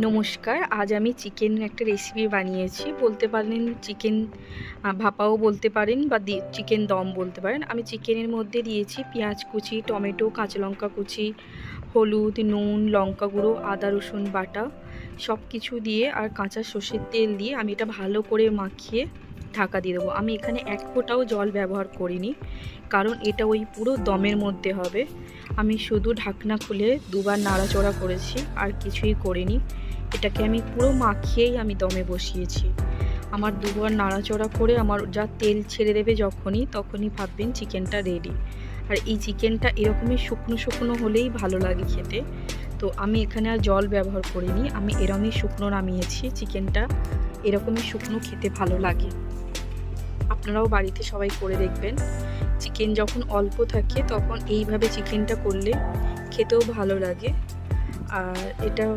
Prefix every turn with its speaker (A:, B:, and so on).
A: নমস্কার, আজ আমি চিকেন একটা রেসিপি বানিয়েছি। বলতে পারেন চিকেন ভাপাও বলতে পারেন বা চিকেন দম বলতে পারেন। আমি চিকেনের মধ্যে দিয়েছি পেঁয়াজ কুচি, টমেটো, কাঁচা লঙ্কা কুচি, হলুদ, নুন, লঙ্কা গুঁড়ো, আদা রসুন বাটা সব কিছু দিয়ে আর কাঁচা সর্ষের তেল দিয়ে আমি এটা ভালো করে মাখিয়ে ঢাকা দিয়ে দেবো। আমি এখানে এক ফোঁটাও জল ব্যবহার করিনি, কারণ এটা ওই পুরো দমের মধ্যে হবে। আমি শুধু ঢাকনা খুলে দুবার নাড়াচড়া করেছি, আর কিছুই করিনি। এটাকে আমি পুরো মাখিয়েই আমি দমে বসিয়েছি। আমার দুবার নাড়াচড়া করে আমার যা তেল ছেড়ে দেবে তখনই ভাববেন চিকেনটা রেডি। আর এই চিকেনটা এরকমই শুকনো শুকনো হলেই ভালো লাগে খেতে। তো আমি এখানে আর জল ব্যবহার করিনি, আমি এরকমই শুকনো নামিয়েছি। চিকেনটা এরকমই শুকনো খেতে ভালো লাগে। আপনারাও বাড়িতে সবাই করে দেখবেন। চিকেন যখন অল্প থাকে তখন এইভাবে চিকেনটা করলে খেতেও ভালো লাগে। আর এটা